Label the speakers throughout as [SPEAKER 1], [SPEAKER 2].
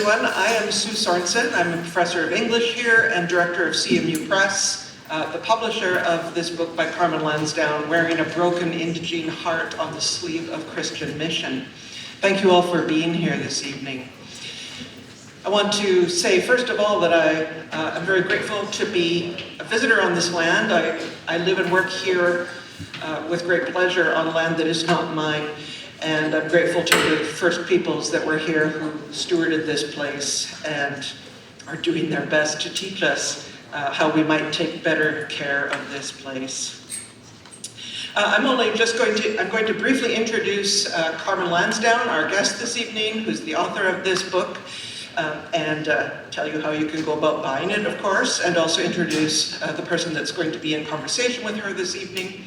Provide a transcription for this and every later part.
[SPEAKER 1] everyone. I am Sue Sorensen. I'm a professor of English here and director of CMU Press, the publisher of this book by Carmen Lansdowne, Wearing a Broken Indigene Heart on the Sleeve of Christian Mission. Thank you all for being here this evening. I want to say, first of all, that I am very grateful to be a visitor on this land. I live and work here with great pleasure on land that is not mine. And I'm grateful to the First Peoples that were here who stewarded this place and are doing their best to teach us how we might take better care of this place. I'm going to briefly introduce Carmen Lansdowne, our guest this evening, who's the author of this book, and tell you how you can go about buying it, of course, and also introduce the person that's going to be in conversation with her this evening.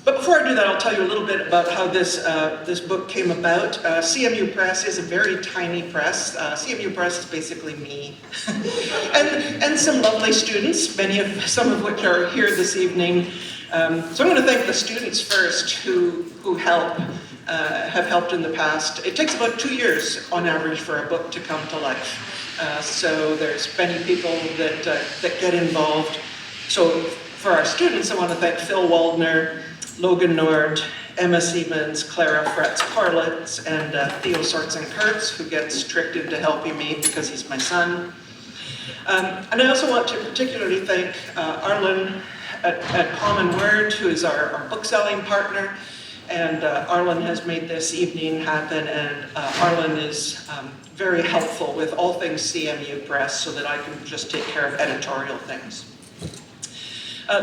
[SPEAKER 1] But before I do that, I'll tell you a little bit about how this book came about. CMU Press is a very tiny press. CMU Press is basically me and some lovely students, some of which are here this evening. So I'm going to thank the students first who have helped in the past. It takes about 2 years on average for a book to come to life. So there's many people that get involved. So for our students, I want to thank Phil Waldner, Logan Nord, Emma Siemens, Clara Fretz-Parlitz, and Theo Sortson-Kurtz, who gets tricked into helping me because he's my son. And I also want to particularly thank Arlen at Common Word, who is our bookselling partner. And Arlen has made this evening happen, and Arlen is very helpful with all things CMU Press so that I can just take care of editorial things.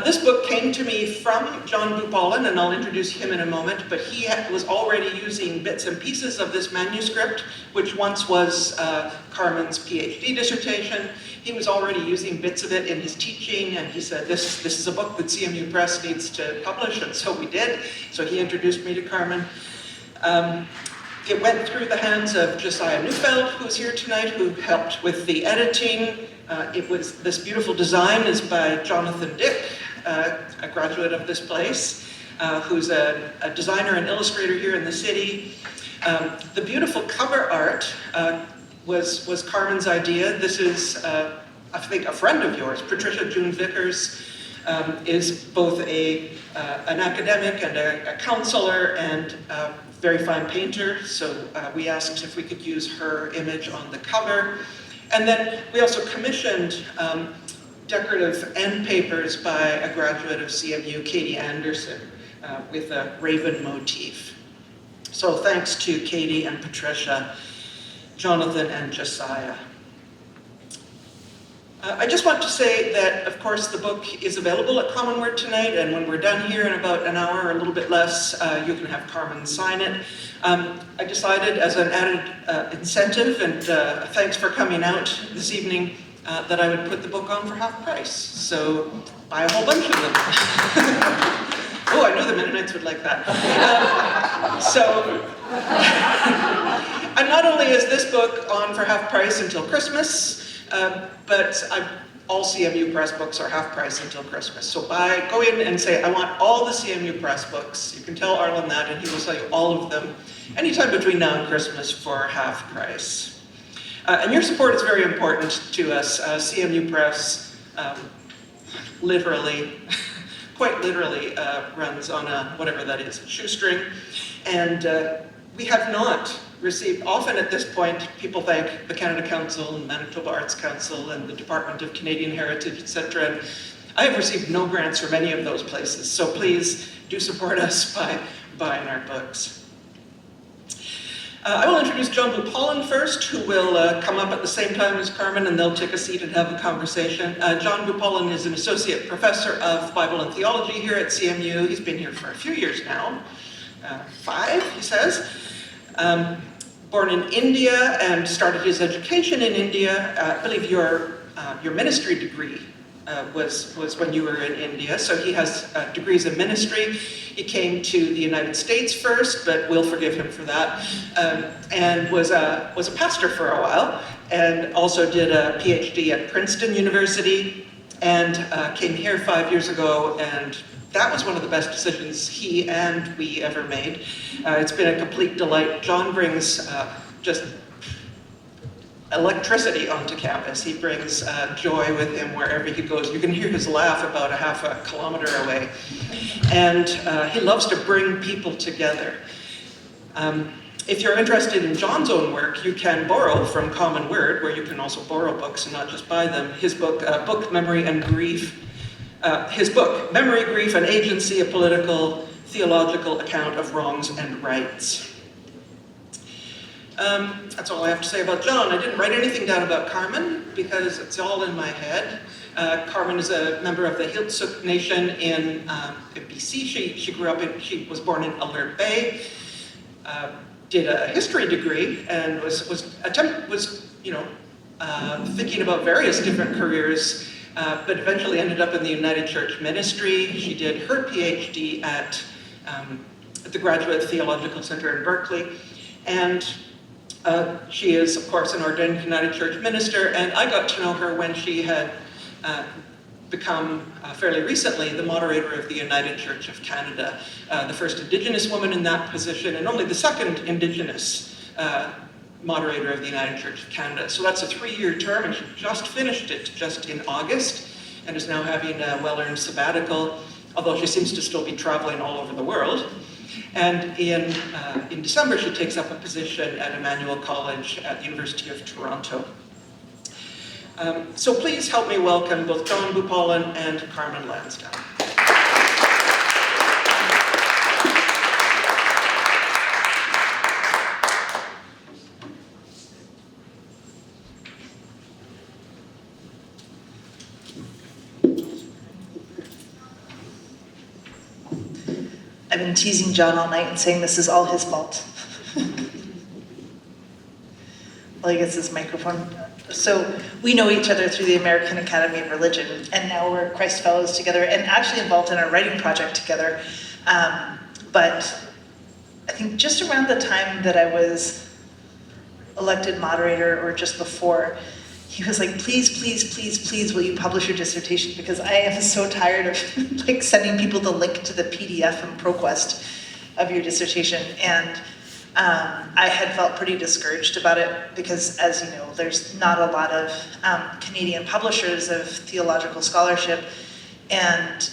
[SPEAKER 1] This book came to me from John Bupolin, and I'll introduce him in a moment, but he was already using bits and pieces of this manuscript, which once was Carmen's PhD dissertation. He was already using bits of it in his teaching, and he said, this is a book that CMU Press needs to publish, and so we did. So he introduced me to Carmen. It went through the hands of Josiah Neufeld, who's here tonight, who helped with the editing. This beautiful design is by Jonathan Dick, a graduate of this place, who's a designer and illustrator here in the city. The beautiful cover art was Carmen's idea. This is, I think, a friend of yours, Patricia June Vickers, is both an academic and a counselor and a very fine painter. So we asked if we could use her image on the cover. And then we also commissioned decorative end papers by a graduate of CMU, Katie Anderson, with a raven motif. So thanks to Katie and Patricia, Jonathan and Josiah. I just want to say that, of course, the book is available at Common Word tonight, and when we're done here in about an hour or a little bit less, you can have Carmen sign it. I decided, as an added incentive, and thanks for coming out this evening, that I would put the book on for half price. So buy a whole bunch of them. Oh, I know the Mennonites would like that. And not only is this book on for half price until Christmas, but all CMU Press books are half price until Christmas. So go in and say, I want all the CMU Press books. You can tell Arlen that, and he will sell you all of them anytime between now and Christmas for half price. And your support is very important to us. CMU Press quite literally runs on a, whatever that is, a shoestring. And we have not received, often at this point, people thank the Canada Council and Manitoba Arts Council and the Department of Canadian Heritage, etc. And I have received no grants from any of those places, so please do support us by buying our books. I will introduce John Bupolin first, who will come up at the same time as Carmen, and they'll take a seat and have a conversation. John Bupolin is an associate professor of Bible and theology here at CMU. He's been here for a few years now, 5, he says. Born in India and started his education in India. I believe your ministry degree was when you were in India, so he has degrees in ministry. He came to the United States first, but we'll forgive him for that, and was a pastor for a while, and also did a PhD at Princeton University, and came here 5 years ago, and that was one of the best decisions he and we ever made. It's been a complete delight. John brings just electricity onto campus. He brings joy with him wherever he goes. You can hear his laugh about a half a kilometer away. And he loves to bring people together. If you're interested in John's own work, you can borrow from Common Word, where you can also borrow books and not just buy them, his book, Book, Memory, and Grief. His book, Memory, Grief, and Agency, a Political, Theological Account of Wrongs and Rights. That's all I have to say about John. I didn't write anything down about Carmen because it's all in my head. Carmen is a member of the Hiltsuk Nation in BC. She grew up she was born in Alert Bay, did a history degree, and was thinking about various different careers, but eventually ended up in the United Church ministry. She did her PhD at the Graduate Theological Center in Berkeley, and she is, of course, an ordained United Church minister, and I got to know her when she had become, fairly recently, the moderator of the United Church of Canada, the first Indigenous woman in that position, and only the second Indigenous moderator of the United Church of Canada. So that's a 3-year term, and she just finished it just in August, and is now having a well-earned sabbatical, although she seems to still be traveling all over the world. And in December, she takes up a position at Emmanuel College at the University of Toronto. So please help me welcome both John Bupalan and Carmen Lansdowne.
[SPEAKER 2] I've been teasing John all night and saying this is all his fault. Well, he gets his microphone. So we know each other through the American Academy of Religion, and now we're Christ Fellows together, and actually involved in our writing project together. But I think just around the time that I was elected moderator, or just before, he was like, please, please, please, please, will you publish your dissertation? Because I am so tired of like sending people the link to the PDF and ProQuest of your dissertation. And I had felt pretty discouraged about it because, as you know, there's not a lot of Canadian publishers of theological scholarship. And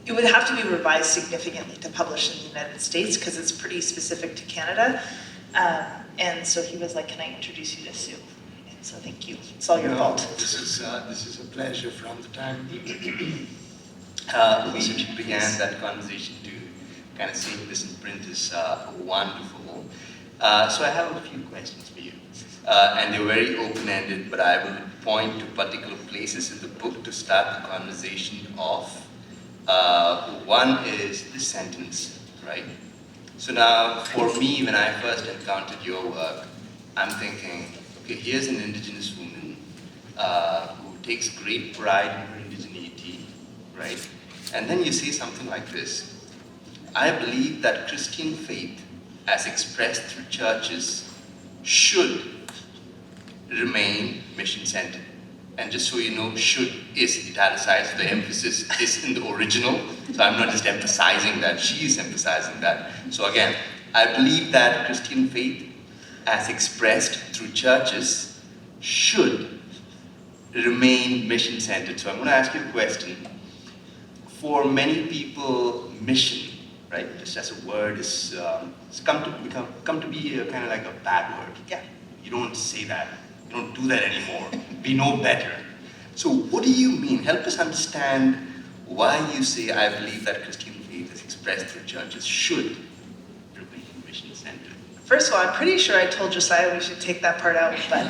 [SPEAKER 2] it would have to be revised significantly to publish in the United States because it's pretty specific to Canada. And so he was like, can I introduce you to Sue? And so thank you. It's all your fault.
[SPEAKER 3] This is a pleasure from the time we
[SPEAKER 4] began that conversation to kind of seeing this in print is wonderful. So I have a few questions for you. And they're very open-ended, but I will point to particular places in the book to start the conversation off. One is this sentence, right? So now, for me, when I first encountered your work, I'm thinking, okay, here's an Indigenous woman who takes great pride in her indigeneity, right? And then you say something like this: I believe that Christian faith, as expressed through churches, should remain mission-centered. And just so you know, should is italicized, the emphasis is in the original, so I'm not just emphasizing that, she's emphasizing that. So again, I believe that Christian faith, as expressed through churches, should remain mission-centered. So I'm going to ask you a question. For many people, mission, right, just as a word, is come to be a, kind of like a bad word.
[SPEAKER 2] Yeah.
[SPEAKER 4] You don't say that. You don't do that anymore. We know better. So what do you mean? Help us understand why you say, I believe that Christian faith is expressed through churches should remain mission-centered.
[SPEAKER 2] First of all, I'm pretty sure I told Josiah we should take that part out, but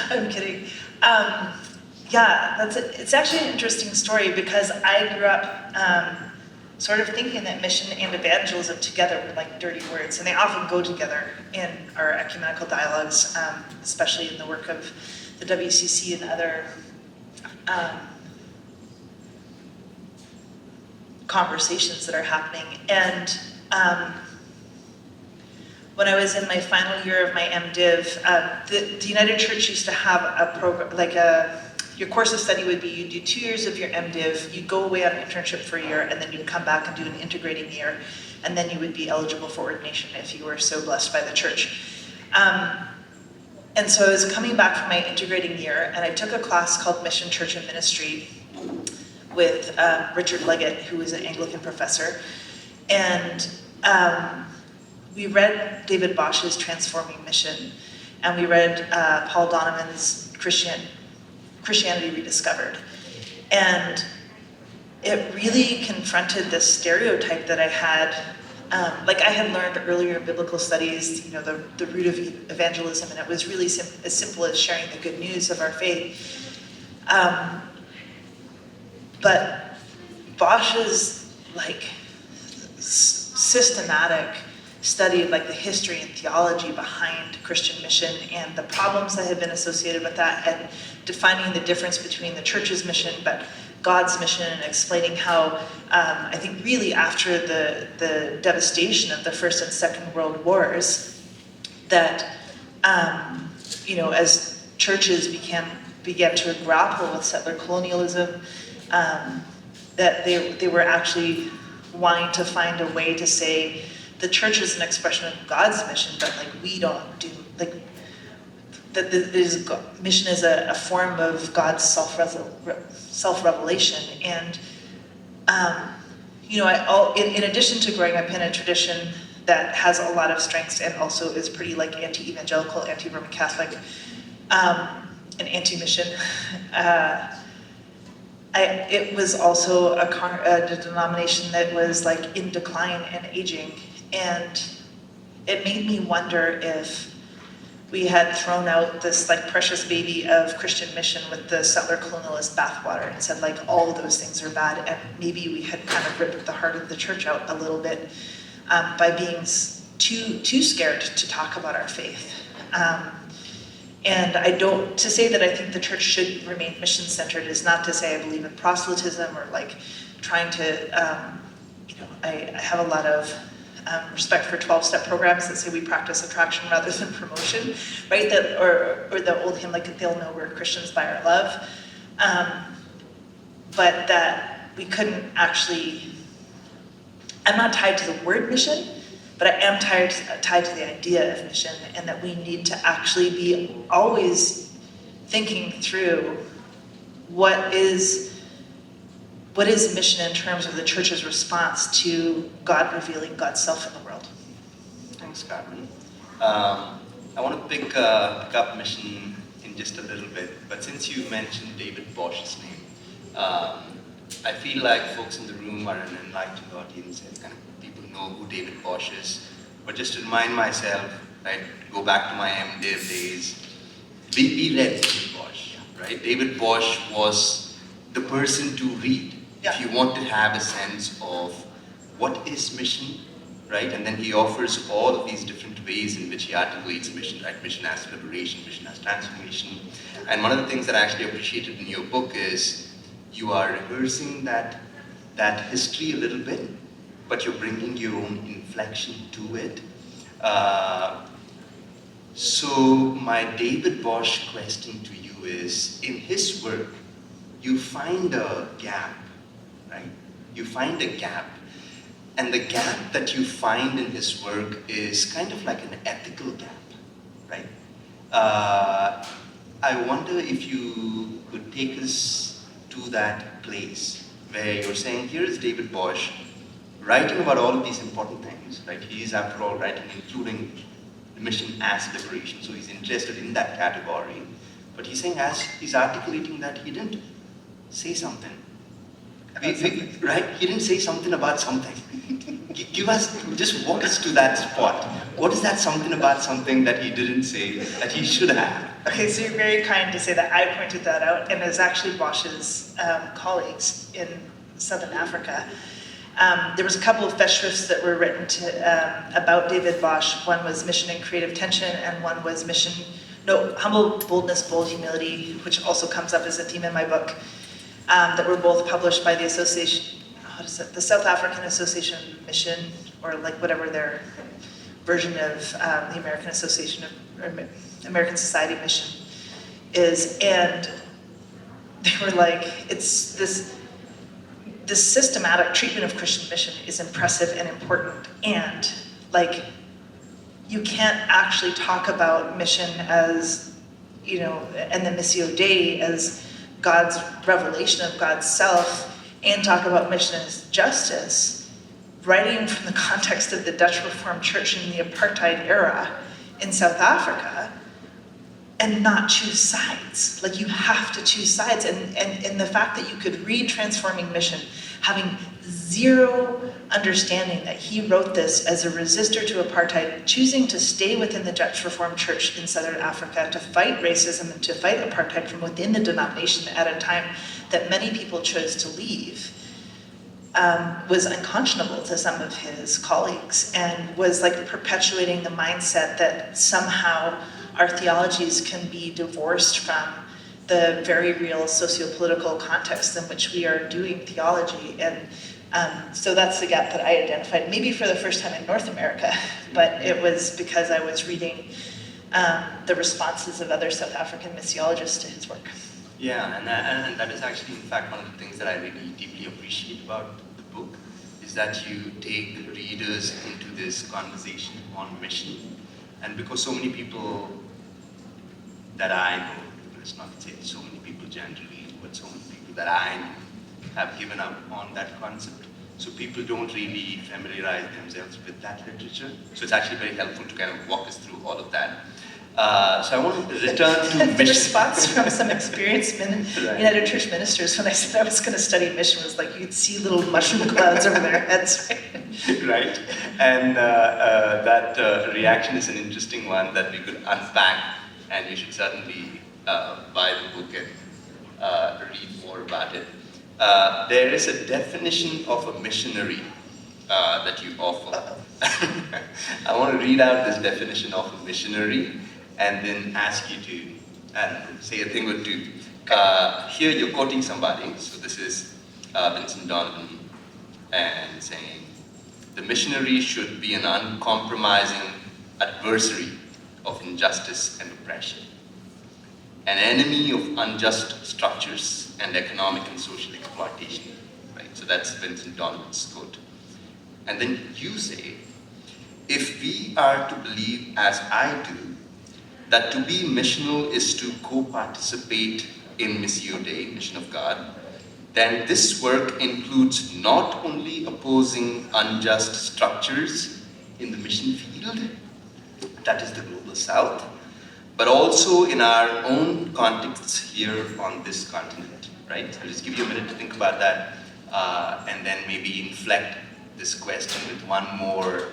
[SPEAKER 2] I'm kidding. Yeah, it's actually an interesting story because I grew up sort of thinking that mission and evangelism together were like dirty words, and they often go together in our ecumenical dialogues, especially in the work of the WCC and other conversations that are happening. And when I was in my final year of my MDiv, the United Church used to have a program, like a your course of study would be you do 2 years of your MDiv, you go away on an internship for a year, and then you'd come back and do an integrating year, and then you would be eligible for ordination if you were so blessed by the church. And so I was coming back from my integrating year, and I took a class called Mission, Church, and Ministry with Richard Leggett, who was an Anglican professor. And we read David Bosch's Transforming Mission, and we read Paul Donovan's Christianity Rediscovered. And it really confronted this stereotype that I had. Like I had learned earlier in biblical studies, the root of evangelism, and it was really as simple as sharing the good news of our faith. But Bosch's systematic study of the history and theology behind Christian mission and the problems that have been associated with that, and defining the difference between the church's mission but God's mission, and explaining how I think really after the devastation of the First and Second World Wars, that as churches began to grapple with settler colonialism, that they were actually wanting to find a way to say the church is an expression of God's mission, but we don't do that. Mission is a form of God's self-revelation, and in addition to growing up in a tradition that has a lot of strengths and also is pretty anti-evangelical, anti-Roman Catholic, and anti-mission. It was also a denomination that was in decline and aging, and it made me wonder if we had thrown out this precious baby of Christian mission with the settler colonialist bathwater and said all of those things are bad, and maybe we had kind of ripped the heart of the church out a little bit by being too scared to talk about our faith. And to say that I think the church should remain mission-centered is not to say I believe in proselytism or trying to, I have a lot of respect for 12-step programs that say we practice attraction rather than promotion, right? Or the old hymn, they'll know we're Christians by our love. But that we couldn't actually, I'm not tied to the word mission, but I am tied to the idea of mission, and that we need to actually be always thinking through what is mission in terms of the church's response to God revealing God's self in the world.
[SPEAKER 4] Thanks, Carmen. I want to pick up mission in just a little bit, but since you mentioned David Bosch's name, I feel like folks in the room are an enlightened audience and kind of people know who David Bosch is. But just to remind myself, right, go back to my MDiv days, we read David Bosch, right? David Bosch was the person to read if you want to have a sense of what is mission, right? And then he offers all of these different ways in which he articulates mission, right? Mission as liberation, mission as transformation. And one of the things that I actually appreciated in your book is you are rehearsing that history a little bit, but you're bringing your own inflection to it. So my David Bosch question to you is, in his work, you find a gap, right? You find a gap, and the gap that you find in his work is kind of like an ethical gap, right? I wonder if you could take us to that place where you're saying, here is David Bosch writing about all of these important things, right? He is, after all, writing, including the mission as liberation, so he's interested in that category. But he's saying, as he's articulating that, he didn't say something. Right? He didn't say something about something. Just walk us to that spot. What is that something about something that he didn't say that he should have?
[SPEAKER 2] Okay, so you're very kind to say that. I pointed that out, and it was actually Bosch's colleagues in Southern Africa. There was a couple of festschrifts that were written about David Bosch. One was Mission and Creative Tension, and one was Humble Boldness, Bold Humility, which also comes up as a theme in my book, that were both published by the association, the South African Association of Mission, or whatever their version of the American Association of, or American Society of Mission is. And they were like, it's this systematic treatment of Christian mission is impressive and important, and like, you can't actually talk about mission as, you know, and the Missio Dei as God's revelation of God's self, and talk about mission as justice, writing from the context of the Dutch Reformed Church in the apartheid era in South Africa, and not choose sides. Like, you have to choose sides. And the fact that you could read Transforming Mission, having zero understanding that he wrote this as a resistor to apartheid, choosing to stay within the Dutch Reformed Church in Southern Africa to fight racism and to fight apartheid from within the denomination at a time that many people chose to leave, was unconscionable to some of his colleagues, and was like perpetuating the mindset that somehow our theologies can be divorced from the very real socio-political context in which we are doing theology. And so that's the gap that I identified, maybe for the first time in North America, but it was because I was reading the responses of other South African missiologists to his work.
[SPEAKER 4] Yeah, and that is actually, in fact, one of the things that I really deeply appreciate about the book, is that you take readers into this conversation on mission. And because so many people that I know, let's not say so many people generally, but so many people that I know have given up on that concept. So people don't really familiarize themselves with that literature. So it's actually very helpful to kind of walk us through all of that. So I want to return to
[SPEAKER 2] The
[SPEAKER 4] mission.
[SPEAKER 2] response from some experienced
[SPEAKER 4] Right.
[SPEAKER 2] United Church ministers when I said I was going to study mission was like, you'd see little mushroom clouds over their heads.
[SPEAKER 4] Right, and that reaction is an interesting one that we could unpack, and you should certainly buy the book and read more about it. There is a definition of a missionary that you offer. I want to read out this definition of a missionary and then ask you to, I don't know, say a thing or two. Here you're quoting somebody, so this is Vincent Donovan, and saying, the missionary should be an uncompromising adversary of injustice and oppression, an enemy of unjust structures and economic and social exploitation. Right? So that's Vincent Donovan's quote. And then you say, if we are to believe as I do, that to be missional is to co-participate in Missio Dei, mission of God, then this work includes not only opposing unjust structures in the mission field, that is the global south, but also in our own contexts here on this continent, right? I'll just give you a minute to think about that, and then maybe inflect this question with one more,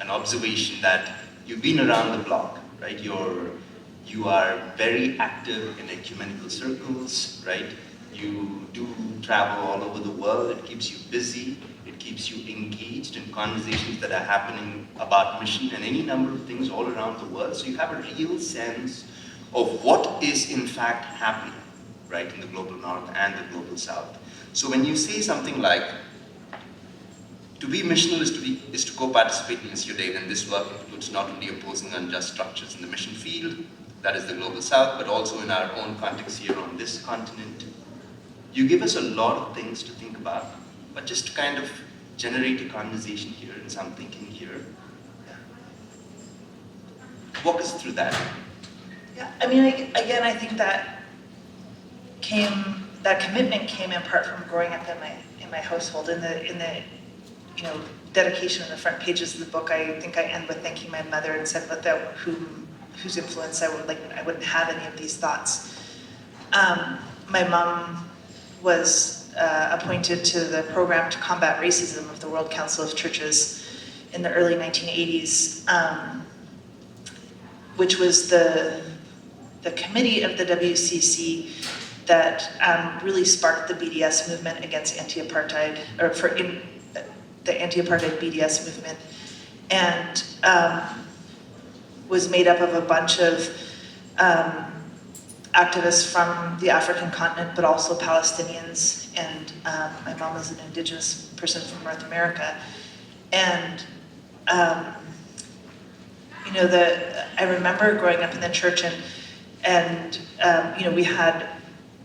[SPEAKER 4] an observation that you've been around the block, right? You are very active in ecumenical circles, right? You do travel all over the world. It keeps you busy. It keeps you engaged in conversations that are happening about mission and any number of things all around the world. So you have a real sense of what is in fact happening, right, in the global north and the global south. So when you say something like, to be missional is to co-participate in Missio Dei, then this work includes not only opposing unjust structures in the mission field, that is the global south, but also in our own context here on this continent. You give us a lot of things to think about, but just to kind of generate a conversation here and some thinking here. Walk us through that.
[SPEAKER 2] Yeah, I mean, again, I think that commitment came in part from growing up in my household. In the dedication on the front pages of the book, I think I end with thanking my mother and said without whose influence I wouldn't have any of these thoughts. My mom was appointed to the program to combat racism of the World Council of Churches in the early 1980s, which was the committee of the WCC that really sparked the BDS movement against anti-apartheid, or the anti-apartheid BDS movement, and was made up of a bunch of activists from the African continent, but also Palestinians, and my mom was an Indigenous person from North America. And I remember growing up in the church, and And we had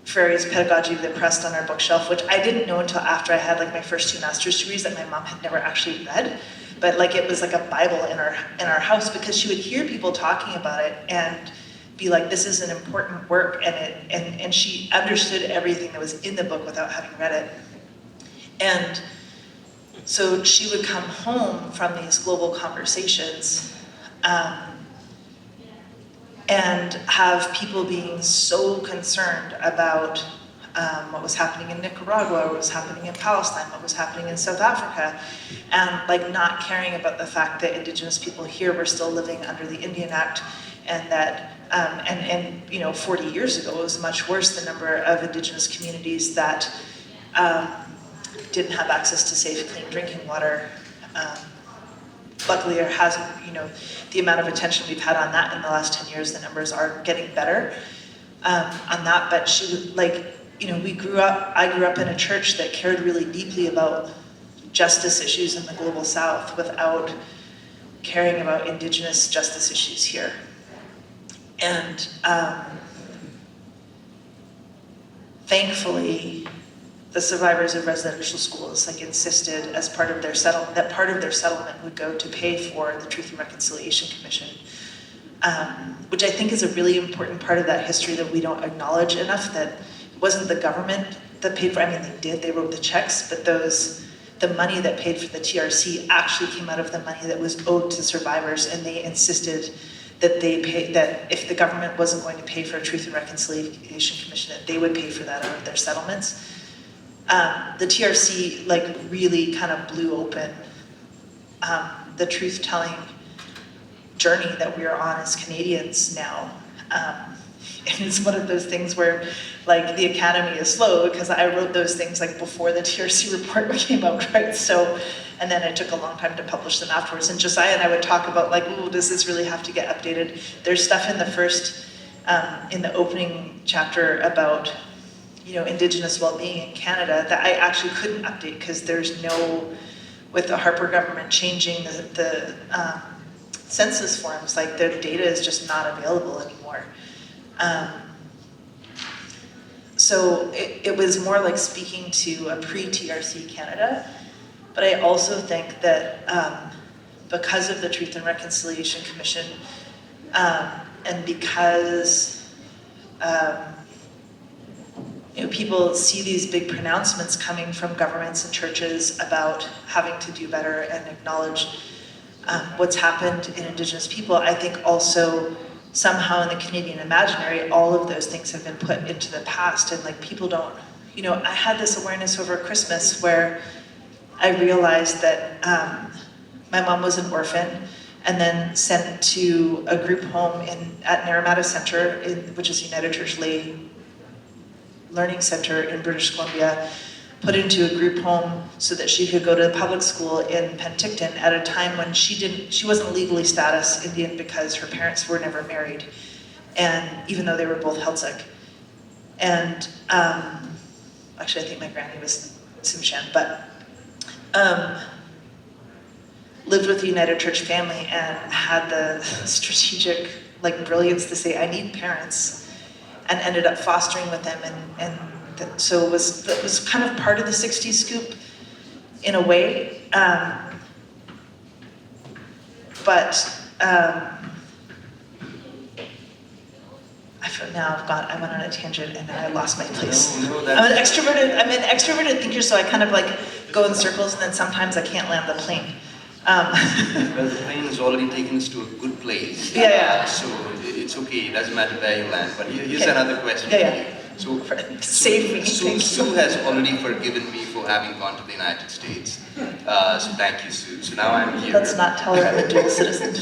[SPEAKER 2] Freire's Pedagogy of the Oppressed on our bookshelf, which I didn't know until after I had like my first 2 master's degrees that my mom had never actually read. But like it was like a Bible in our house, because she would hear people talking about it and be like, this is an important work, and she understood everything that was in the book without having read it. And so she would come home from these global conversations and have people being so concerned about what was happening in Nicaragua, what was happening in Palestine, what was happening in South Africa, and like not caring about the fact that Indigenous people here were still living under the Indian Act, and that 40 years ago it was much worse, the number of Indigenous communities that didn't have access to safe, clean drinking water. Luckily, there hasn't, the amount of attention we've had on that in the last 10 years, the numbers are getting better on that. But she would, I grew up in a church that cared really deeply about justice issues in the global South without caring about Indigenous justice issues here. And thankfully, the survivors of residential schools insisted as part of their settlement, that part of their settlement would go to pay for the Truth and Reconciliation Commission, which I think is a really important part of that history that we don't acknowledge enough, that it wasn't the government that paid for, they wrote the checks, but the money that paid for the TRC actually came out of the money that was owed to survivors, and they insisted that that if the government wasn't going to pay for a Truth and Reconciliation Commission, that they would pay for that out of their settlements. The TRC really kind of blew open the truth-telling journey that we are on as Canadians now. And it's one of those things where the Academy is slow, because I wrote those things before the TRC report came out, right? So, and then it took a long time to publish them afterwards. And Josiah and I would talk about ooh, does this really have to get updated? There's stuff in the first, in the opening chapter about Indigenous well-being in Canada that I actually couldn't update, because there's with the Harper government changing the census forms, the data is just not available anymore. So it was more like speaking to a pre-TRC Canada, but I also think that because of the Truth and Reconciliation Commission, and because people see these big pronouncements coming from governments and churches about having to do better and acknowledge what's happened in Indigenous people, I think also somehow in the Canadian imaginary, all of those things have been put into the past, and people don't, I had this awareness over Christmas where I realized that my mom was an orphan and then sent to a group home at Naramata Center, which is United Church Lay Learning Center in British Columbia, put into a group home so that she could go to public school in Penticton at a time when she wasn't legally status Indian because her parents were never married, and even though they were both Heiltsuk. And actually I think my granny was Tsimshian, but lived with the United Church family and had the strategic brilliance to say, I need parents, and ended up fostering with them, so it was kind of part of the 60s scoop in a way, but I went on a tangent and I lost my place.
[SPEAKER 4] No,
[SPEAKER 2] I'm an extroverted thinker, so I kind of go in circles, and then sometimes I can't land the plane.
[SPEAKER 4] Well, the plane has already taken us to a good place.
[SPEAKER 2] Yeah.
[SPEAKER 4] So it's okay, it doesn't matter where you land. But here's
[SPEAKER 2] Okay.
[SPEAKER 4] another question
[SPEAKER 2] Yeah.
[SPEAKER 4] for you.
[SPEAKER 2] Save me, thank you.
[SPEAKER 4] Sue has already forgiven me for having gone to the United States. So thank you, Sue. So now I'm here.
[SPEAKER 2] Let's not tell her I'm a dual citizen.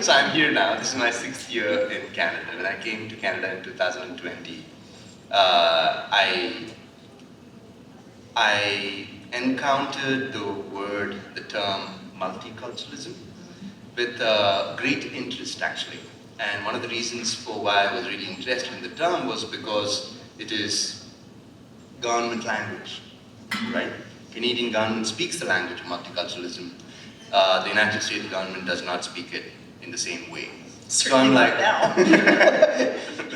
[SPEAKER 4] So I'm here now. This is my 6th year in Canada. When I came to Canada in 2020, I encountered the term multiculturalism with great interest, actually. And one of the reasons for why I was really interested in the term was because it is government language, right? Canadian government speaks the language of multiculturalism. The United States government does not speak it in the same way.
[SPEAKER 2] Certainly not now.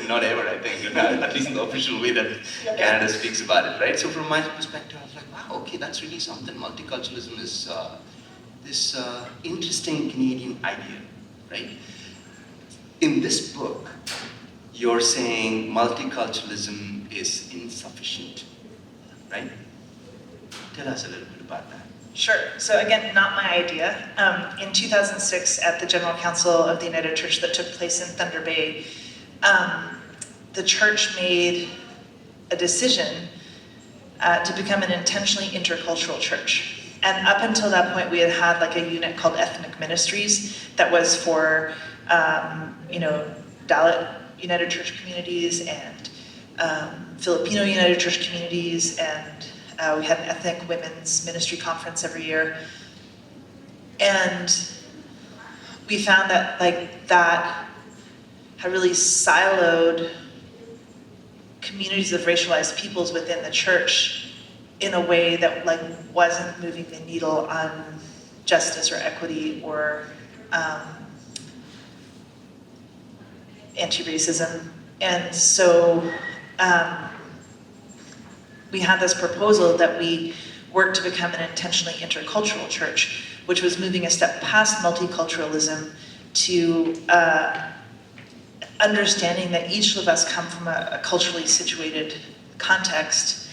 [SPEAKER 4] Not ever, I think, at least in the official way that Canada speaks about it, right? So from my perspective, I was like, wow, okay, that's really something. Multiculturalism is this interesting Canadian idea, right? In this book, you're saying multiculturalism is insufficient, right? Tell us a little bit about that.
[SPEAKER 2] Sure. So again, not my idea. In 2006, at the General Council of the United Church that took place in Thunder Bay, the church made a decision to become an intentionally intercultural church. And up until that point, we had had like a unit called Ethnic Ministries that was for, Dalit United Church communities and Filipino United Church communities, and we had an ethnic women's ministry conference every year. And we found that that had really siloed communities of racialized peoples within the church in a way that wasn't moving the needle on justice or equity or anti-racism. And so we had this proposal that we work to become an intentionally intercultural church, which was moving a step past multiculturalism to understanding that each of us come from a culturally situated context,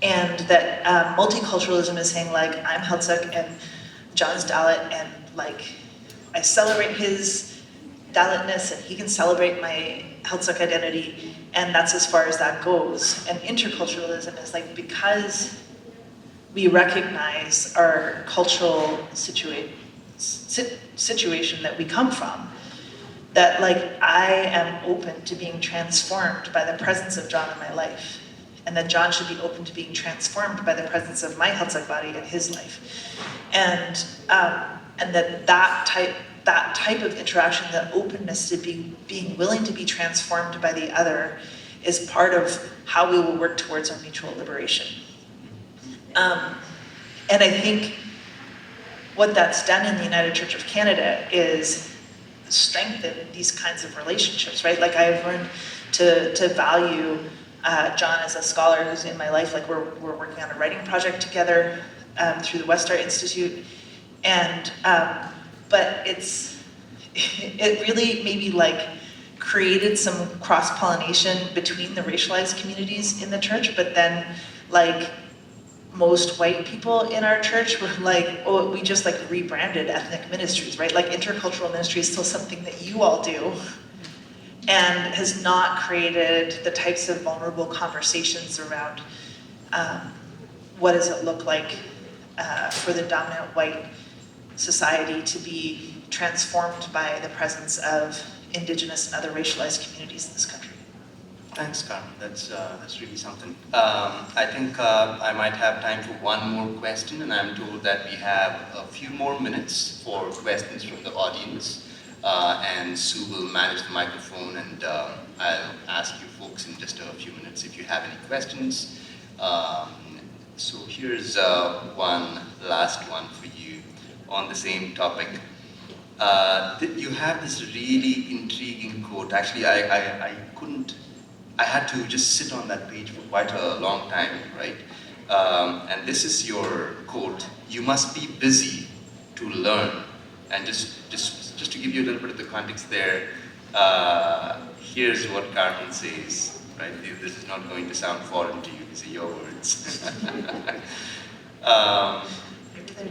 [SPEAKER 2] and that multiculturalism is saying I'm Heiltsuk and John's Dalit, and I celebrate his Dalitness and he can celebrate my Heiltsuk identity, and that's as far as that goes. And interculturalism is because we recognize our cultural situation that we come from, that I am open to being transformed by the presence of John in my life, and that John should be open to being transformed by the presence of my Heiltsuk body in his life, and that type of interaction, the openness to being willing to be transformed by the other, is part of how we will work towards our mutual liberation. And I think what that's done in the United Church of Canada is strengthen these kinds of relationships, right? I've learned to value John as a scholar who's in my life. We're working on a writing project together through the Westar Institute, and but it really maybe created some cross-pollination between the racialized communities in the church, but then most white people in our church were oh, we just rebranded ethnic ministries, right? Intercultural ministry is still something that you all do, and has not created the types of vulnerable conversations around what does it look like for the dominant white society to be transformed by the presence of Indigenous and other racialized communities in this country.
[SPEAKER 4] Thanks, Carmen. That's really something. I think I might have time for one more question, and I'm told that we have a few more minutes for questions from the audience. And Sue will manage the microphone, and I'll ask you folks in just a few minutes if you have any questions. So here's one last one for you on the same topic. You have this really intriguing quote. Actually, I had to just sit on that page for quite a long time, right? And this is your quote: "You must be busy to learn." And just to give you a little bit of the context there, here's what Carmen says, right? This is not going to sound foreign to you, these are your words.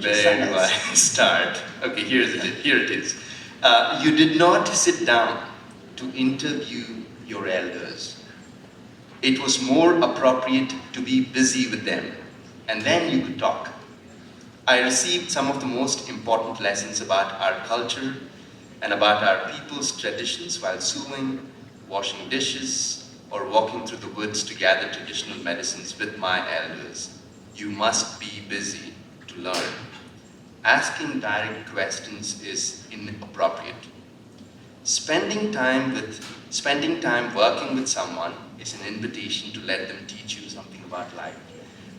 [SPEAKER 4] Where do I start? Okay, here it is. You did not sit down to interview your elders. It was more appropriate to be busy with them, and then you could talk. I received some of the most important lessons about our culture and about our people's traditions while sewing, washing dishes, or walking through the woods to gather traditional medicines with my elders. You must be busy to learn. Asking direct questions is inappropriate. Spending time working with someone is an invitation to let them teach you something about life.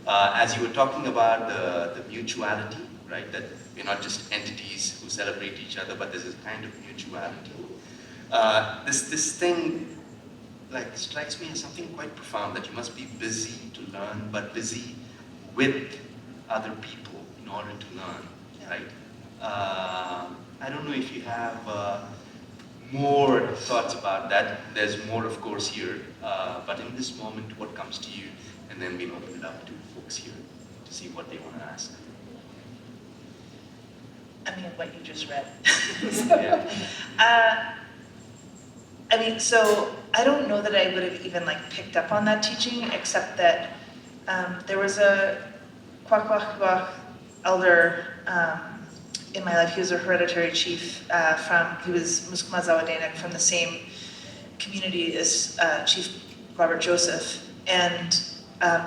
[SPEAKER 4] As you were talking about the mutuality, right? That we're not just entities who celebrate each other, but there's a kind of mutuality. This thing like strikes me as something quite profound, that you must be busy to learn, but busy with other people in order to learn, right? I don't know if you have more thoughts about that. There's more, of course, here, but in this moment, what comes to you? And then we'll open it up to folks here to see what they want to ask.
[SPEAKER 2] I mean, what you just read.
[SPEAKER 4] Yeah.
[SPEAKER 2] I mean, so I don't know that I would have even like picked up on that teaching, except that there was a Kwakwakwa elder in my life. He was a hereditary chief he was Musqueam from the same community as Chief Robert Joseph. And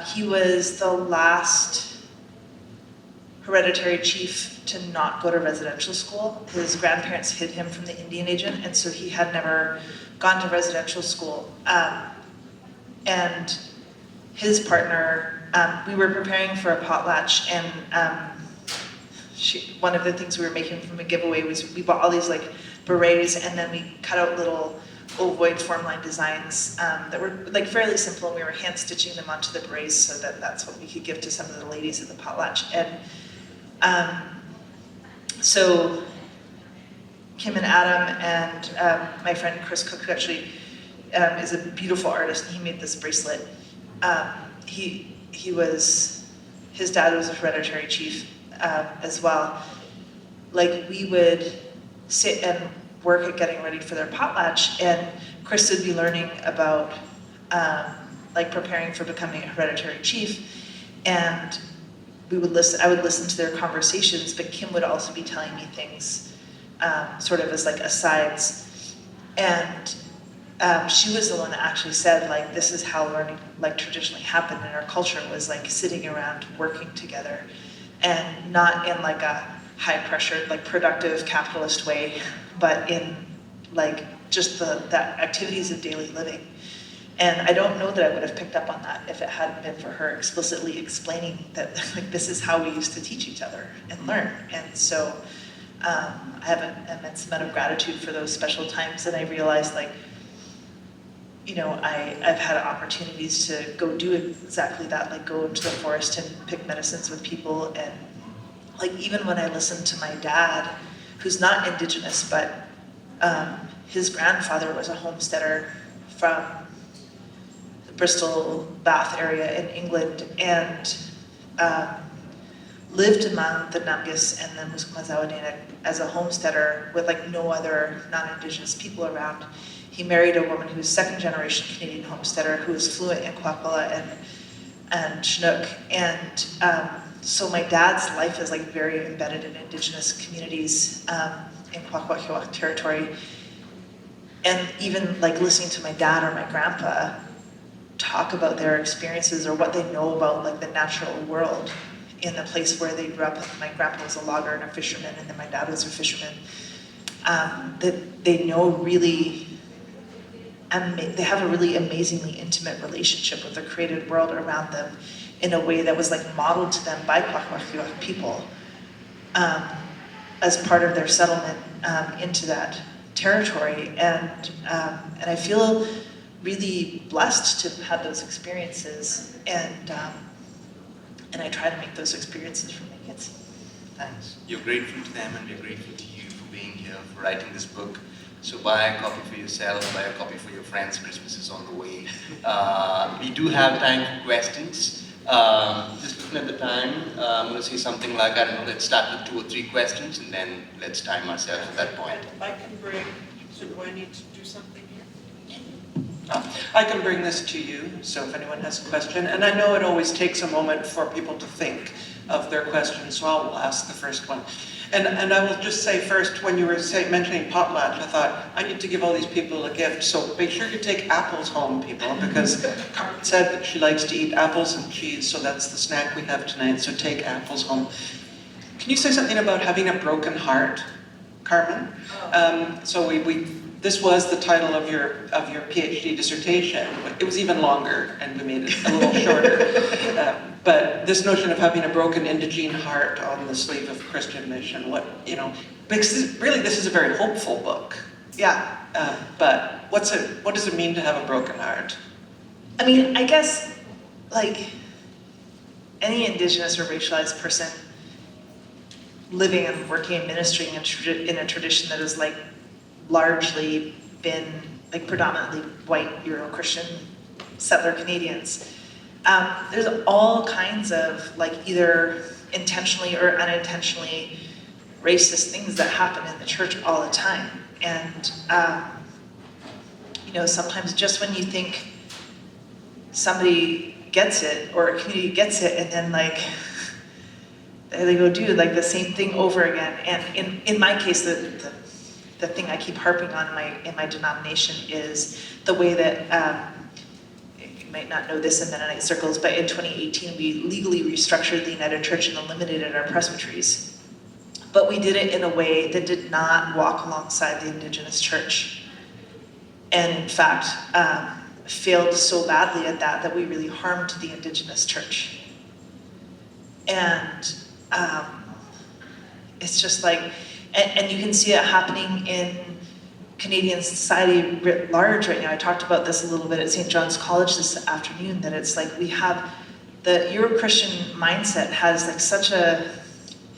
[SPEAKER 2] he was the last hereditary chief to not go to residential school. His grandparents hid him from the Indian agent, and so he had never gone to residential school. And his partner, we were preparing for a potlatch, and one of the things we were making from a giveaway was we bought all these like berets, and then we cut out little ovoid formline designs that were like fairly simple, and we were hand stitching them onto the berets so that that's what we could give to some of the ladies at the potlatch. And so Kim and Adam and my friend Chris Cook, who actually is a beautiful artist, and he made this bracelet. His dad was a hereditary chief as well. Like, we would sit and work at getting ready for their potlatch, and Chris would be learning about like preparing for becoming a hereditary chief, and I would listen to their conversations, but Kim would also be telling me things sort of as like asides. And she was the one that actually said, like, this is how learning like traditionally happened in our culture, was like sitting around working together, and not in like a high pressured, like productive capitalist way, but in like just the activities of daily living. And I don't know that I would have picked up on that if it hadn't been for her explicitly explaining that like this is how we used to teach each other and learn. And so I have an immense amount of gratitude for those special times, and I realized, like, you know, I've had opportunities to go do exactly that, like go into the forest and pick medicines with people. And like, even when I listened to my dad, who's not Indigenous, but his grandfather was a homesteader from the Bristol, Bath area in England, and lived among the Nungus and the Musqueam as a homesteader with like no other non-Indigenous people around. He married a woman who's second-generation Canadian homesteader who was fluent in Kwakwala and Chinook. And so my dad's life is like very embedded in Indigenous communities in Kwakwaka'wakw territory. And even like listening to my dad or my grandpa talk about their experiences or what they know about like the natural world in the place where they grew up. My grandpa was a logger and a fisherman, and then my dad was a fisherman. That they know really, they have a really amazingly intimate relationship with the created world around them in a way that was like modeled to them by Kwakwaka'wakw people as part of their settlement into that territory. And I feel really blessed to have those experiences, and I try to make those experiences for my kids.
[SPEAKER 4] Thanks. You're grateful to them, and we're grateful to you for being here, for writing this book. So buy a copy for yourself, buy a copy for your friends. Christmas is on the way. We do have time for questions. Just looking at the time, I'm going to say something like, I don't know, let's start with 2 or 3 questions, and then let's time ourselves at that point.
[SPEAKER 1] I can bring, so do I need to do something here? I can bring this to you, so if anyone has a question. And I know it always takes a moment for people to think of their questions, so I'll ask the first one. And I will just say first, when you were mentioning potlatch, I thought, I need to give all these people a gift, so make sure you take apples home, people, because Carmen said that she likes to eat apples and cheese, so that's the snack we have tonight, so take apples home. Can you say something about having a broken heart, Carmen? So this was the title of your PhD dissertation. It was even longer, and we made it a little shorter. But this notion of having a broken Indigene heart on the sleeve of Christian mission, because really this is a very hopeful book. Yeah, but what does it mean to have a broken heart?
[SPEAKER 2] I mean, I guess, like, any Indigenous or racialized person living and working and ministering in a tradition that has, like, largely been, like, predominantly white Euro-Christian settler Canadians, there's all kinds of, like, either intentionally or unintentionally racist things that happen in the church all the time. And, you know, sometimes just when you think somebody gets it, or a community gets it, and then, like, they go do, like, the same thing over again. And in my case, the thing I keep harping on in my denomination is the way that, you might not know this in Mennonite circles, but in 2018, we legally restructured the United Church and eliminated our presbyteries. But we did it in a way that did not walk alongside the Indigenous church. And in fact, failed so badly at that we really harmed the Indigenous church. And it's just like, and you can see it happening in Canadian society writ large right now. I talked about this a little bit at St. John's College this afternoon, that it's like we have, the Euro-Christian mindset has, like, such an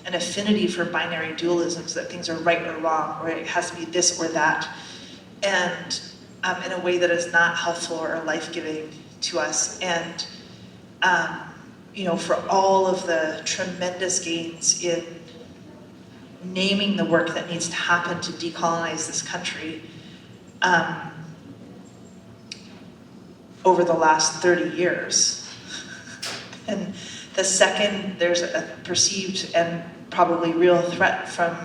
[SPEAKER 2] affinity for binary dualisms, that things are right or wrong, or it has to be this or that. And in a way that is not helpful or life-giving to us. And, you know, for all of the tremendous gains in naming the work that needs to happen to decolonize this country over the last 30 years. And the second there's a perceived and probably real threat from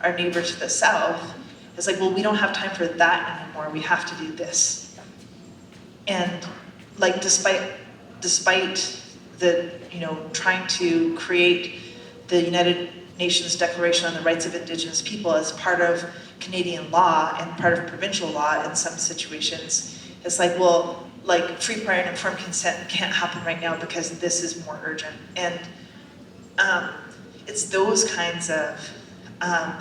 [SPEAKER 2] our neighbor to the south, it's like, well, we don't have time for that anymore. We have to do this. And, like, despite the, you know, trying to create the United Nations Declaration on the Rights of Indigenous People as part of Canadian law and part of provincial law in some situations, it's like, well, like, free, prior, and informed consent can't happen right now because this is more urgent. And it's those kinds of,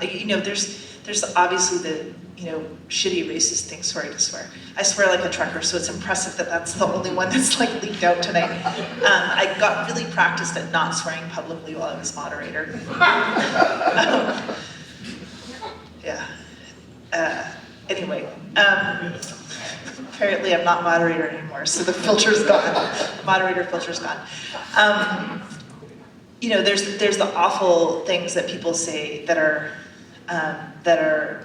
[SPEAKER 2] you know, there's obviously the, you know, shitty racist thing, sorry to swear. I swear like a trucker, so it's impressive that that's the only one that's, like, leaked out tonight. I got really practiced at not swearing publicly while I was moderator. Yeah. Anyway, apparently I'm not moderator anymore, so the filter's gone. The moderator filter's gone. You know, there's the awful things that people say that are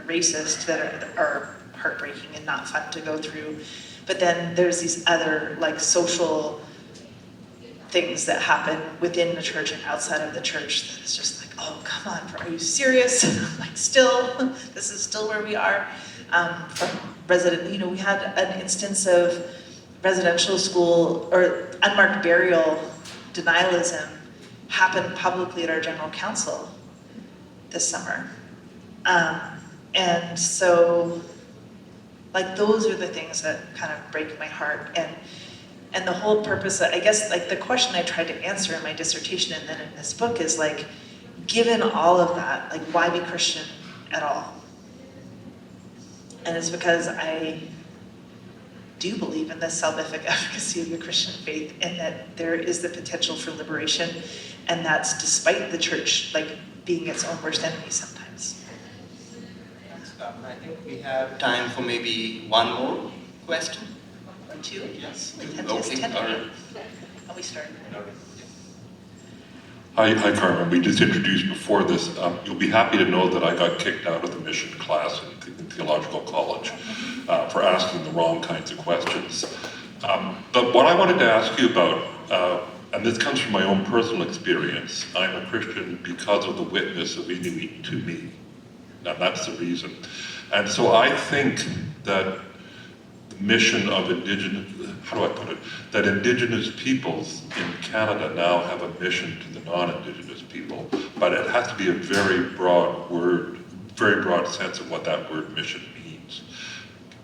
[SPEAKER 2] racist, that are heartbreaking and not fun to go through. But then there's these other, like, social things that happen within the church and outside of the church that is just like, oh, come on, are you serious? Like, this is still where we are. From resident, you know, we had an instance of residential school or unmarked burial denialism happen publicly at our general council this summer. And so, like, those are the things that kind of break my heart. And the whole purpose, I guess, like, the question I tried to answer in my dissertation and then in this book is, like, given all of that, like, why be Christian at all? And it's because I do believe in the salvific efficacy of the Christian faith, and that there is the potential for liberation, and that's despite the church, like, being its own worst enemy sometimes.
[SPEAKER 4] I think we have time for maybe one more question.
[SPEAKER 2] Or two.
[SPEAKER 4] Yes.
[SPEAKER 2] We tend
[SPEAKER 4] Okay,
[SPEAKER 2] to
[SPEAKER 4] all right.
[SPEAKER 2] and we start.
[SPEAKER 5] Hi, Carmen. We just introduced before this. You'll be happy to know that I got kicked out of the mission class in theological college for asking the wrong kinds of questions. But what I wanted to ask you about, and this comes from my own personal experience, I'm a Christian because of the witness of Inuit to me. And that's the reason. And so I think that the mission of Indigenous, how do I put it, that Indigenous peoples in Canada now have a mission to the non-Indigenous people, but it has to be a very broad word, very broad sense of what that word mission means.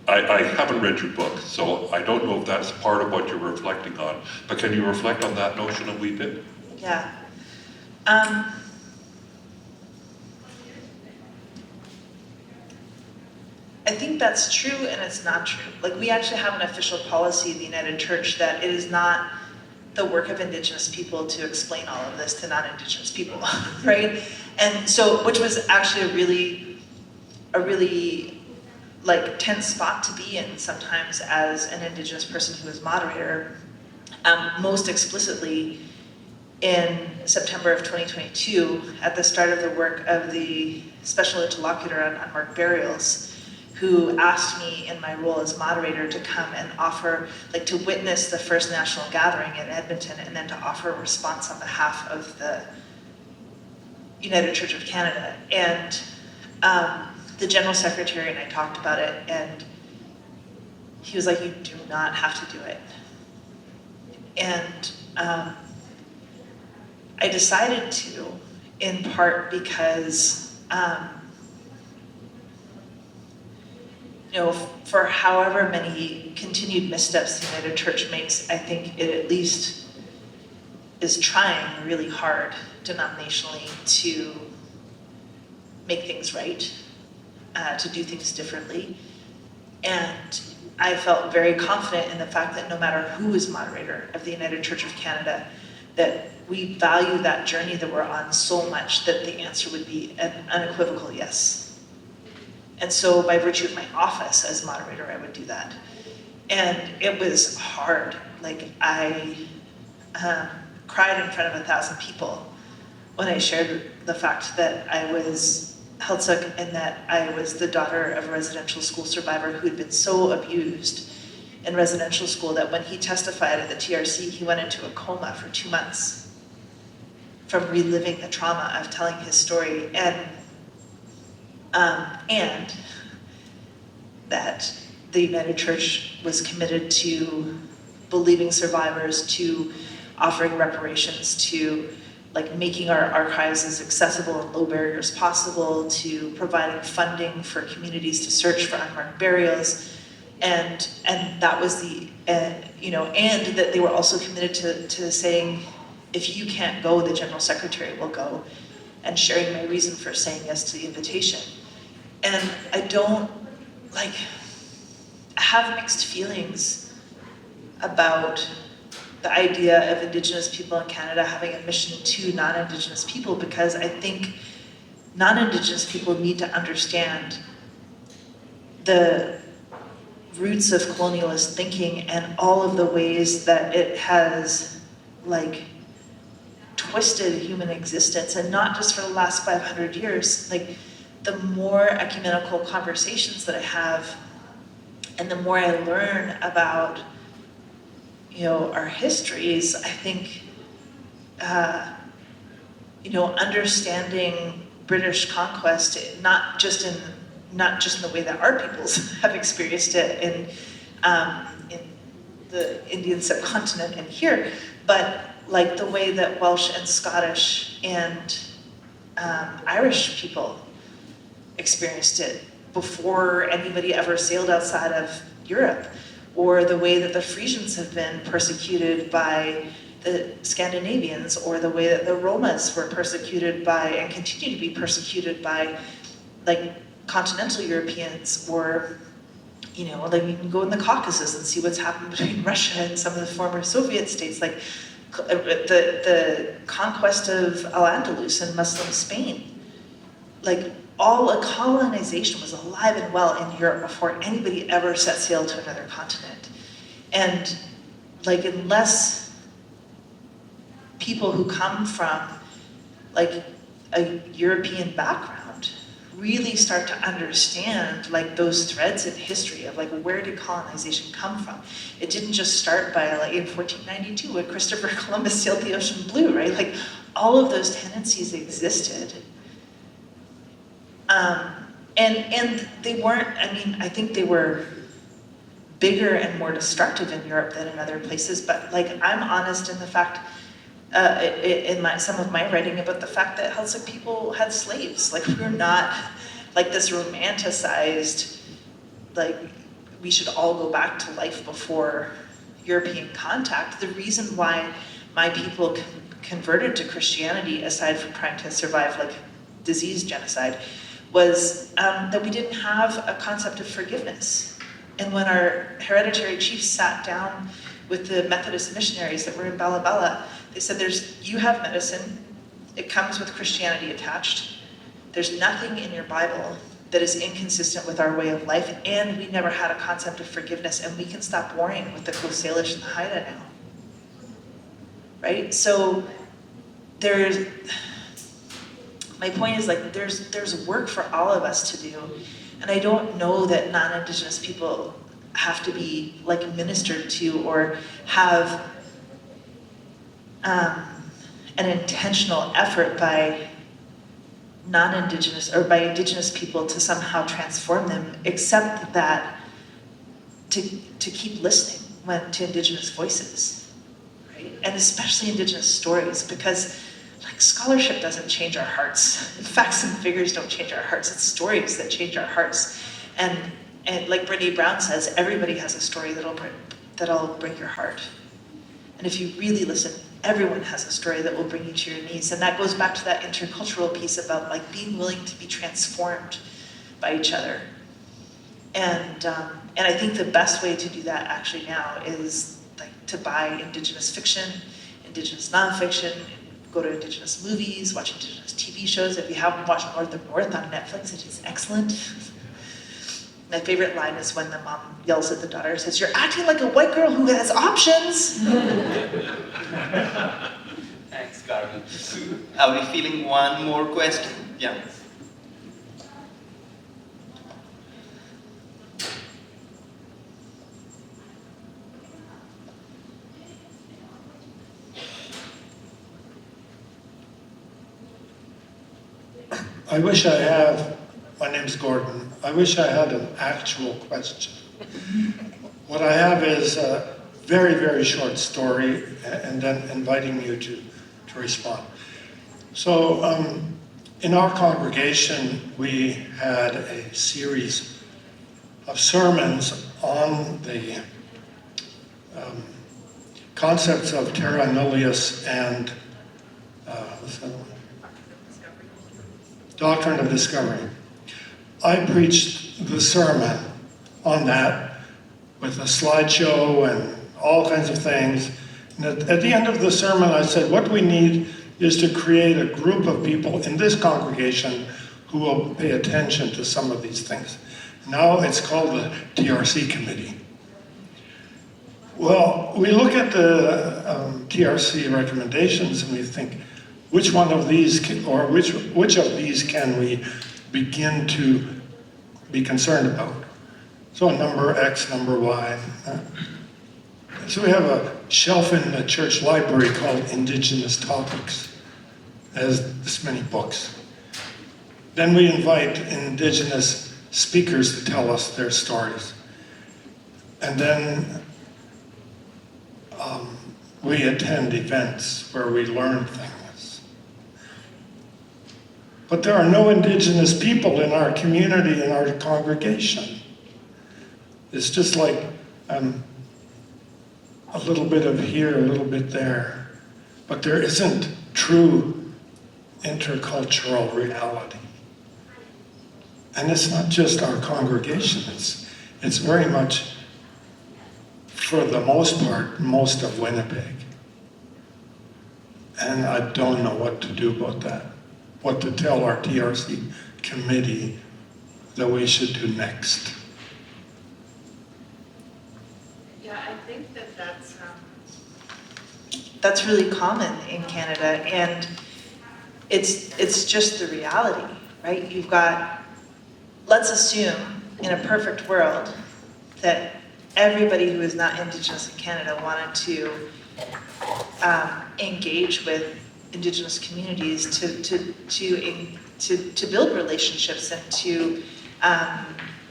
[SPEAKER 5] I haven't read your book, so I don't know if that's part of what you're reflecting on, but can you reflect on that notion a wee bit?
[SPEAKER 2] Yeah. I think that's true and it's not true. Like, we actually have an official policy of the United Church that it is not the work of Indigenous people to explain all of this to non-Indigenous people, right? And so, which was actually a really like tense spot to be in sometimes as an Indigenous person who is moderator. Most explicitly in September of 2022, at the start of the work of the special interlocutor on unmarked burials, who asked me in my role as moderator to come and offer, like, to witness the first national gathering in Edmonton and then to offer a response on behalf of the United Church of Canada. And the General Secretary and I talked about it, and he was like, you do not have to do it. And I decided to, in part because, you know, for however many continued missteps the United Church makes, I think it at least is trying really hard denominationally to make things right, to do things differently. And I felt very confident in the fact that no matter who is moderator of the United Church of Canada, that we value that journey that we're on so much that the answer would be an unequivocal yes. And so by virtue of my office as moderator, I would do that. And it was hard. Like, I cried in front of 1,000 people when I shared the fact that I was Heiltsuk and that I was the daughter of a residential school survivor who had been so abused in residential school that when he testified at the TRC, he went into a coma for 2 months from reliving the trauma of telling his story, and that the United Church was committed to believing survivors, to offering reparations, to like making our archives as accessible and low barrier as possible, to providing funding for communities to search for unmarked burials, and that was the you know, and that they were also committed to saying, if you can't go, the General Secretary will go, and sharing my reason for saying yes to the invitation. And I don't, like, I have mixed feelings about the idea of Indigenous people in Canada having a mission to non-Indigenous people, because I think non-Indigenous people need to understand the roots of colonialist thinking and all of the ways that it has, like, twisted human existence, and not just for the last 500 years. Like, the more ecumenical conversations that I have, and the more I learn about, you know, our histories, I think, you know, understanding British conquest, not just in the way that our peoples have experienced it in the Indian subcontinent and here, but like the way that Welsh and Scottish and Irish people experienced it before anybody ever sailed outside of Europe, or the way that the Frisians have been persecuted by the Scandinavians, or the way that the Romas were persecuted by and continue to be persecuted by, like, continental Europeans, or, you know, like, you can go in the Caucasus and see what's happened between Russia and some of the former Soviet states, like the conquest of Al-Andalus in Muslim Spain. Like, all a colonization was alive and well in Europe before anybody ever set sail to another continent. And, like, unless people who come from, like, a European background really start to understand, like, those threads in history of, like, where did colonization come from? It didn't just start by, like, in 1492 when Christopher Columbus sailed the ocean blue, right? Like, all of those tendencies existed. And they weren't, I mean, I think they were bigger and more destructive in Europe than in other places, but, like, I'm honest in the fact, in some of my writing about the fact that Heiltsuk people had slaves. Like, we're not, like, this romanticized, like, we should all go back to life before European contact. The reason why my people converted to Christianity, aside from trying to survive, like, disease genocide, was that we didn't have a concept of forgiveness. And when our hereditary chiefs sat down with the Methodist missionaries that were in Bala Bala, they said, you have medicine, it comes with Christianity attached. There's nothing in your Bible that is inconsistent with our way of life, and we never had a concept of forgiveness, and we can stop warring with the Coast Salish and the Haida now. Right? So my point is, like, there's work for all of us to do, and I don't know that non-Indigenous people have to be like ministered to or have an intentional effort by non-Indigenous or by Indigenous people to somehow transform them, except that to keep listening to Indigenous voices, right? And especially Indigenous stories, because like scholarship doesn't change our hearts. Facts and figures don't change our hearts. It's stories that change our hearts. And like Brene Brown says, everybody has a story that'll break your heart. And if you really listen, everyone has a story that will bring you to your knees. And that goes back to that intercultural piece about like being willing to be transformed by each other. And I think the best way to do that actually now is like to buy Indigenous fiction, Indigenous nonfiction, go to Indigenous movies, watch Indigenous TV shows. If you haven't watched North of North on Netflix, it is excellent. My favorite line is when the mom yells at the daughter and says, "You're acting like a white girl who has options."
[SPEAKER 4] Thanks, Carmen. Are we feeling one more question? Yeah.
[SPEAKER 3] I wish I have, my name's Gordon, I wish I had an actual question. What I have is a very, very short story and then inviting you to respond. So in our congregation, we had a series of sermons on the concepts of terra nullius and what's that one? Doctrine of Discovery. I preached the sermon on that with a slideshow and all kinds of things. And at the end of the sermon, I said, what we need is to create a group of people in this congregation who will pay attention to some of these things. Now it's called the TRC committee. Well, we look at the TRC recommendations and we think, which one of these, which of these can we begin to be concerned about? So number X, number Y. So we have a shelf in the church library called Indigenous Topics. It has this many books. Then we invite Indigenous speakers to tell us their stories. And then we attend events where we learn things. But there are no Indigenous people in our community, in our congregation. It's just like a little bit of here, a little bit there. But there isn't true intercultural reality. And it's not just our congregation, it's very much, for the most part, most of Winnipeg. And I don't know what to do about that. What to tell our TRC committee that we should do next.
[SPEAKER 2] Yeah, I think that's really common in Canada, and it's just the reality, right? You've got, let's assume in a perfect world that everybody who is not Indigenous in Canada wanted to engage with Indigenous communities to build relationships and to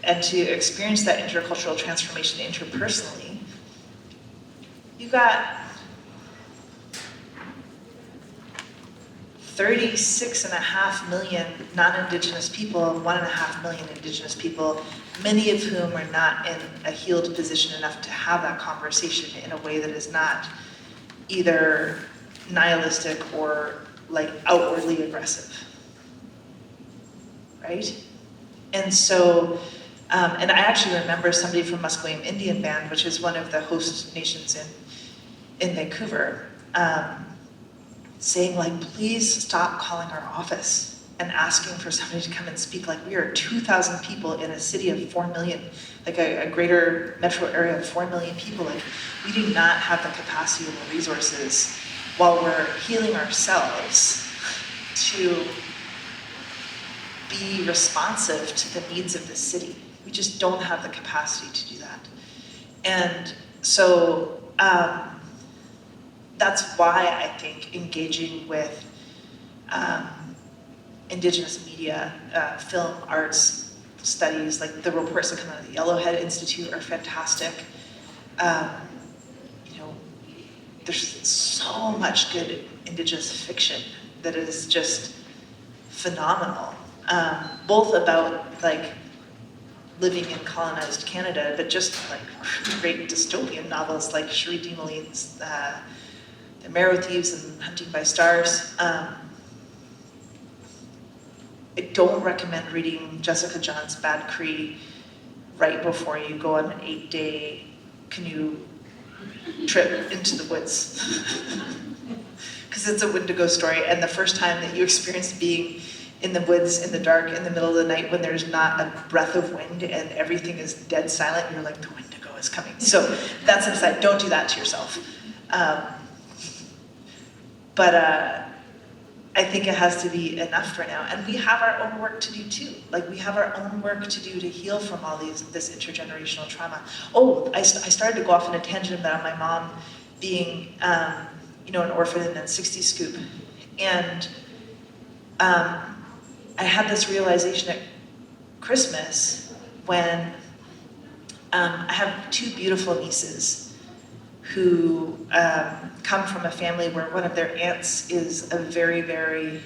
[SPEAKER 2] experience that intercultural transformation interpersonally. You've got 36.5 million non-Indigenous people and 1.5 million Indigenous people, many of whom are not in a healed position enough to have that conversation in a way that is not either nihilistic or like outwardly aggressive, right? And so, and I actually remember somebody from Musqueam Indian Band, which is one of the host nations in Vancouver, saying like, please stop calling our office and asking for somebody to come and speak. Like, we are 2,000 people in a city of 4 million, like a greater metro area of 4 million people. Like, we do not have the capacity or the resources while we're healing ourselves to be responsive to the needs of the city. We just don't have the capacity to do that. And so that's why I think engaging with Indigenous media, film, arts, studies, like the reports that come out of the Yellowhead Institute are fantastic. You know, there's so much good Indigenous fiction that is just phenomenal, both about like living in colonized Canada, but just like great dystopian novels like Cherie Demoline's The Marrow Thieves and Hunting by Stars. I don't recommend reading Jessica John's Bad Cree right before you go on an 8-day canoe trip into the woods. Because it's a Wendigo story, and the first time that you experience being in the woods, in the dark, in the middle of the night, when there's not a breath of wind and everything is dead silent, you're like, the Wendigo is coming. So that's an aside, don't do that to yourself. But I think it has to be enough for now. And we have our own work to do too. Like, we have our own work to do to heal from all this intergenerational trauma. Oh, I started to go off on a tangent about my mom being, you know, an orphan and then 60 scoop. And I had this realization at Christmas when I have 2 beautiful nieces who come from a family where one of their aunts is a very, very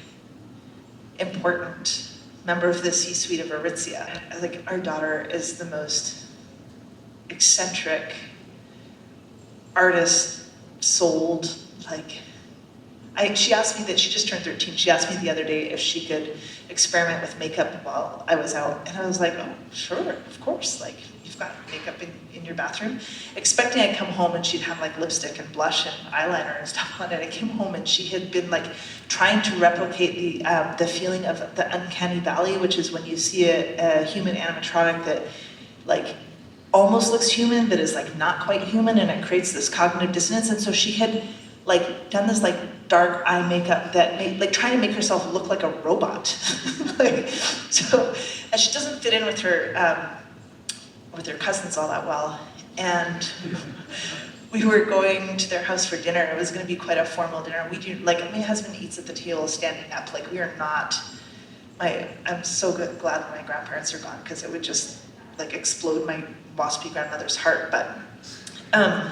[SPEAKER 2] important member of the C-suite of Aritzia. Like, our daughter is the most eccentric, artist-souled, like, she asked me that, she just turned 13, she asked me the other day if she could experiment with makeup while I was out, and I was like, oh, sure, of course, like, you've got makeup in your bathroom, expecting I'd come home and she'd have like lipstick and blush and eyeliner and stuff on it. I came home and she had been like trying to replicate the feeling of the uncanny valley, which is when you see a human animatronic that like almost looks human but is like not quite human, and it creates this cognitive dissonance. And so she had like done this like dark eye makeup that made, like, trying to make herself look like a robot. Like, so, and she doesn't fit in with her cousins all that well. And we were going to their house for dinner. It was going to be quite a formal dinner. We do, like, my husband eats at the table standing up. Like, we are not, I'm so glad my grandparents are gone, because it would just like explode my waspy grandmother's heart. But I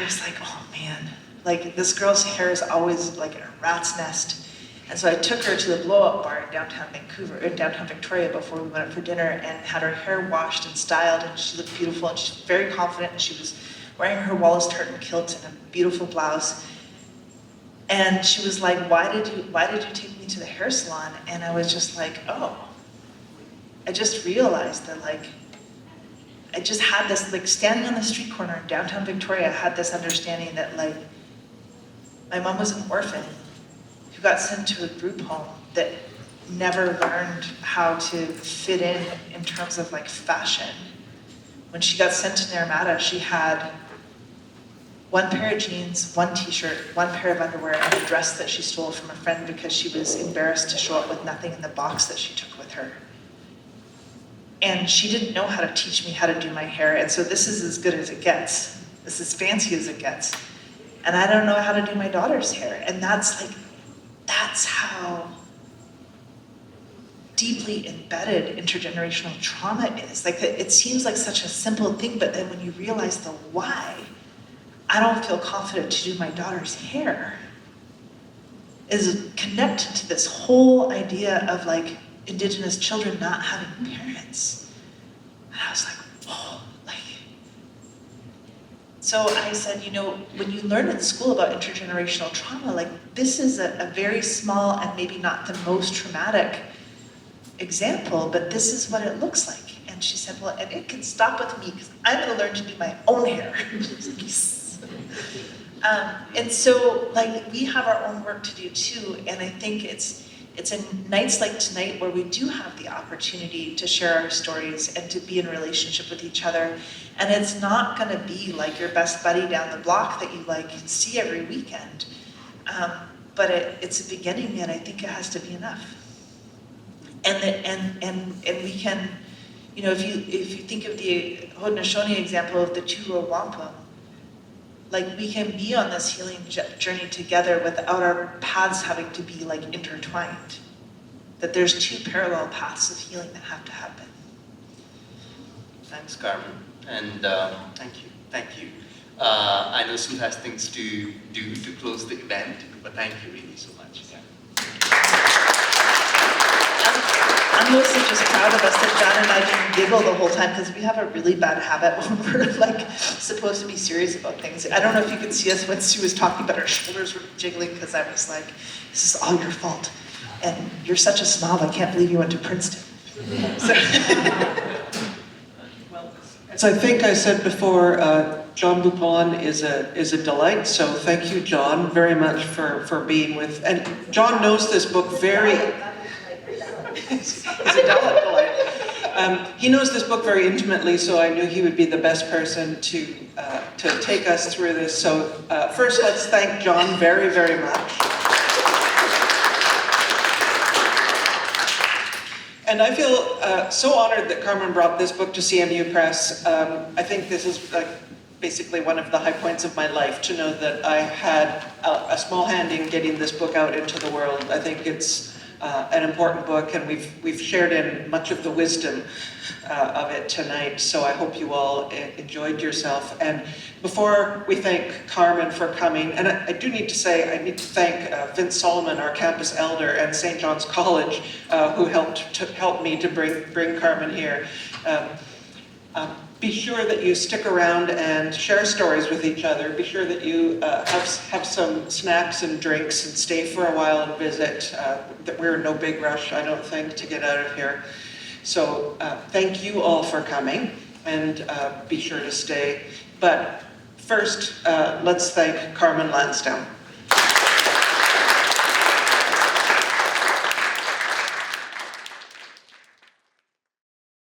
[SPEAKER 2] was like, oh man, like, this girl's hair is always like a rat's nest. And so I took her to the blow-up bar in downtown Victoria before we went out for dinner, and had her hair washed and styled, and she looked beautiful, and she's very confident, and she was wearing her Wallace tartan kilt and a beautiful blouse. And she was like, why did you take me to the hair salon? And I was just like, oh, I just realized that, like, I just had this, like, standing on the street corner in downtown Victoria, I had this understanding that, like, my mom was an orphan who got sent to a group home that never learned how to fit in terms of like fashion. When she got sent to Naramata, she had 1 pair of jeans, 1 t-shirt, 1 pair of underwear, and a dress that she stole from a friend because she was embarrassed to show up with nothing in the box that she took with her. And she didn't know how to teach me how to do my hair, and so this is as good as it gets. This is as fancy as it gets. And I don't know how to do my daughter's hair, and that's how deeply embedded intergenerational trauma is. Like, it seems like such a simple thing, but then when you realize the why, I don't feel confident to do my daughter's hair, is connected to this whole idea of like Indigenous children not having parents. And I was like, whoa, like, so I said, you know, when you learn in school about intergenerational trauma, like, this is a very small and maybe not the most traumatic example, but this is what it looks like. And she said, well, and it can stop with me because I'm going to learn to do my own hair. Yes. And so, like, we have our own work to do too, and I think it's in nights like tonight where we do have the opportunity to share our stories and to be in relationship with each other. And it's not going to be like your best buddy down the block that you like see every weekend, but it's a beginning, and I think it has to be enough. And we can, you know, if you think of the Haudenosaunee example of the Churo Wampum, like, we can be on this healing journey together without our paths having to be like intertwined. That there's two parallel paths of healing that have to happen.
[SPEAKER 4] Thanks, Carmen, and thank you. I know Sue has things to do to close the event, but thank you really so much.
[SPEAKER 2] I'm mostly just proud of us that John and I can giggle the whole time, because we have a really bad habit when we're like supposed to be serious about things. I don't know if you could see us when Sue was talking, but our shoulders were jiggling because I was like, this is all your fault. And you're such a snob, I can't believe you went to Princeton. So.
[SPEAKER 1] As I think I said before, John Bupon is a delight, so thank you, John, very much for being with, and John knows this book very... It's a delight. He knows this book very intimately, so I knew he would be the best person to take us through this. So first, let's thank John very, very much. And I feel so honored that Carmen brought this book to CMU Press. I think this is basically one of the high points of my life, to know that I had a small hand in getting this book out into the world. I think it's an important book, and we've shared in much of the wisdom of it tonight, so I hope you all enjoyed yourself. And before we thank Carmen for coming, and I do need to say, I need to thank Vince Solomon, our campus elder, and St. John's College, who helped me to bring Carmen here. Be sure that you stick around and share stories with each other. Be sure that you have some snacks and drinks and stay for a while and visit. That we're in no big rush, I don't think, to get out of here. So thank you all for coming, and be sure to stay. But first, let's thank Carmen Lansdowne.